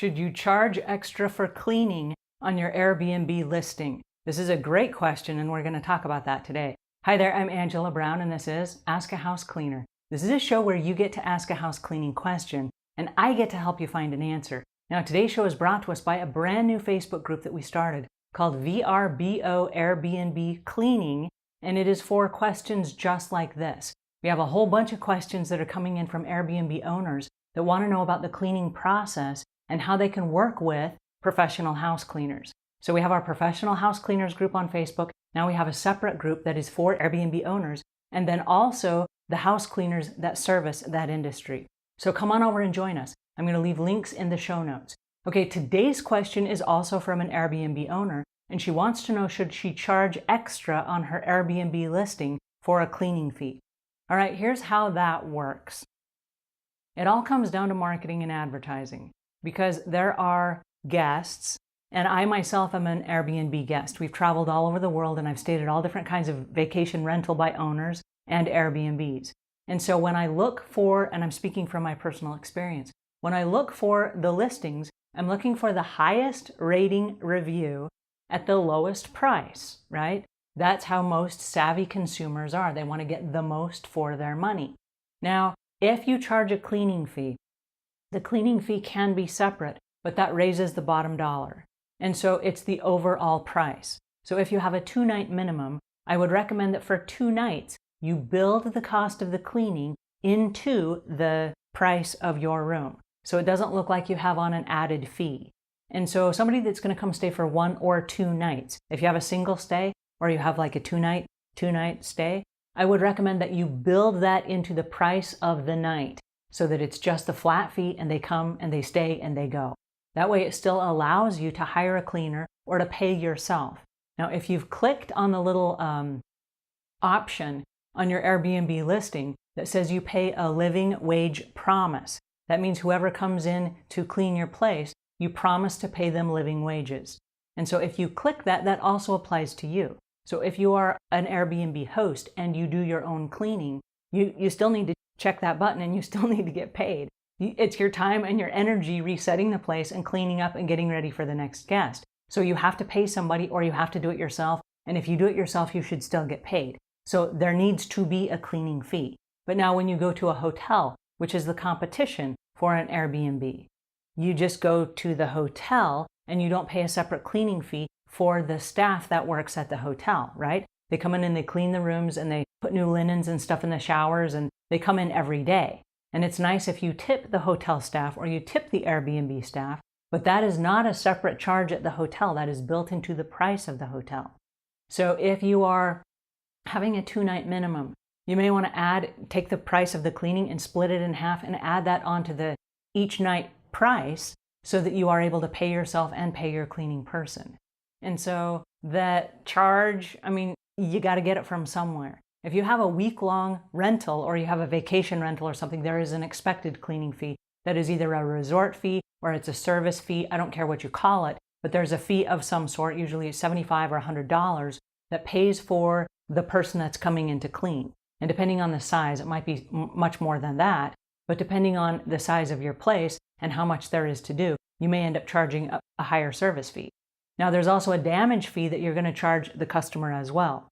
Should you charge extra for cleaning on your Airbnb listing? This is a great question, and we're going to talk about that today. Hi there, I'm Angela Brown, and this is Ask a House Cleaner. This is a show where you get to ask a house cleaning question, and I get to help you find an answer. Now, today's show is brought to us by a brand new Facebook group that we started called VRBO Airbnb Cleaning, and it is for questions just like this. We have a whole bunch of questions that are coming in from Airbnb owners that want to know about the cleaning process and how they can work with professional house cleaners. So we have our professional house cleaners group on Facebook. Now we have a separate group that is for Airbnb owners, and then also the house cleaners that service that industry. So come on over and join us. I'm going to leave links in the show notes. Okay, today's question is also from an Airbnb owner, and she wants to know, should she charge extra on her Airbnb listing for a cleaning fee? All right, here's how that works. It all comes down to marketing and advertising, because there are guests, and I myself am an Airbnb guest. We've traveled all over the world, and I've stayed at all different kinds of vacation rental by owners and Airbnbs. And so when I look for, and I'm speaking from my personal experience, when I look for the listings, I'm looking for the highest rating review at the lowest price, right? That's how most savvy consumers are. They want to get the most for their money. Now, if you charge a cleaning fee, the cleaning fee can be separate, but that raises the bottom dollar. And so it's the overall price. So if you have a 2-night minimum, I would recommend that for 2 nights, you build the cost of the cleaning into the price of your room. So it doesn't look like you have on an added fee. And so somebody that's going to come stay for 1 or 2 nights, if you have a single stay or you have like a 2-night stay, I would recommend that you build that into the price of the night so that it's just the flat fee and they come and they stay and they go. That way it still allows you to hire a cleaner or to pay yourself. Now, if you've clicked on the little option on your Airbnb listing that says you pay a living wage promise, that means whoever comes in to clean your place, you promise to pay them living wages. And so if you click that, that also applies to you. So if you are an Airbnb host and you do your own cleaning, you still need to check that button and you still need to get paid. It's your time and your energy resetting the place and cleaning up and getting ready for the next guest. So you have to pay somebody or you have to do it yourself. And if you do it yourself, you should still get paid. So there needs to be a cleaning fee. But now when you go to a hotel, which is the competition for an Airbnb, you just go to the hotel and you don't pay a separate cleaning fee for the staff that works at the hotel, right? They come in and they clean the rooms and they put new linens and stuff in the showers, and they come in every day. And it's nice if you tip the hotel staff or you tip the Airbnb staff, but that is not a separate charge at the hotel. That is built into the price of the hotel. So if you are having a 2-night minimum, you may want to take the price of the cleaning and split it in half and add that onto the each night price so that you are able to pay yourself and pay your cleaning person. And so that charge, you got to get it from somewhere. If you have a week-long rental or you have a vacation rental or something, there is an expected cleaning fee that is either a resort fee or it's a service fee. I don't care what you call it, but there's a fee of some sort, usually $75 or $100, that pays for the person that's coming in to clean. And depending on the size, it might be much more than that, but depending on the size of your place and how much there is to do, you may end up charging a higher service fee. Now, there's also a damage fee that you're going to charge the customer as well,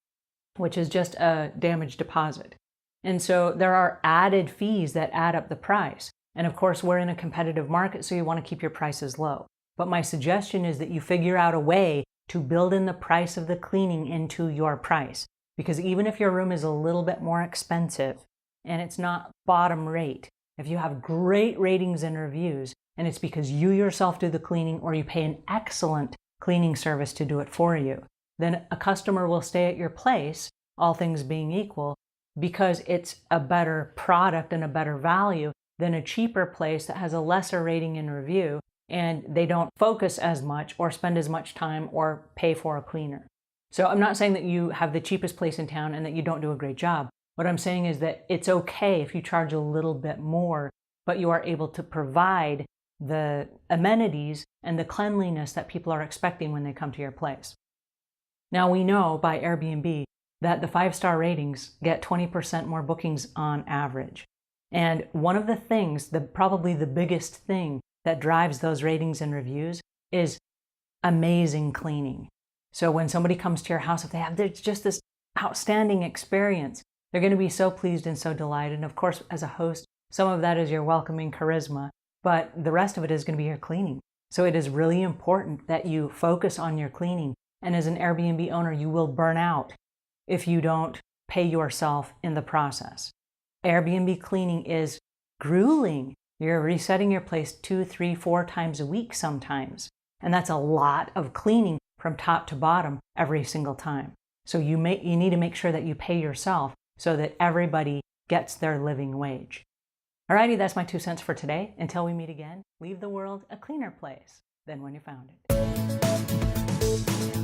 which is just a damage deposit. And so there are added fees that add up the price. And of course, we're in a competitive market, so you want to keep your prices low. But my suggestion is that you figure out a way to build in the price of the cleaning into your price. Because even if your room is a little bit more expensive and it's not bottom rate, if you have great ratings and reviews, and it's because you yourself do the cleaning or you pay an excellent cleaning service to do it for you, then a customer will stay at your place, all things being equal, because it's a better product and a better value than a cheaper place that has a lesser rating and review, and they don't focus as much or spend as much time or pay for a cleaner. So I'm not saying that you have the cheapest place in town and that you don't do a great job. What I'm saying is that it's okay if you charge a little bit more, but you are able to provide the amenities and the cleanliness that people are expecting when they come to your place. Now, we know by Airbnb that the 5-star ratings get 20% more bookings on average. And one of the things, probably the biggest thing that drives those ratings and reviews is amazing cleaning. So when somebody comes to your house, if they have just this outstanding experience, they're going to be so pleased and so delighted. And of course, as a host, some of that is your welcoming charisma, but the rest of it is going to be your cleaning. So it is really important that you focus on your cleaning. And as an Airbnb owner, you will burn out if you don't pay yourself in the process. Airbnb cleaning is grueling. You're resetting your place 2, 3, 4 times a week sometimes. And that's a lot of cleaning from top to bottom every single time. So you need to make sure that you pay yourself so that everybody gets their living wage. Alrighty, that's my 2 cents for today. Until we meet again, leave the world a cleaner place than when you found it.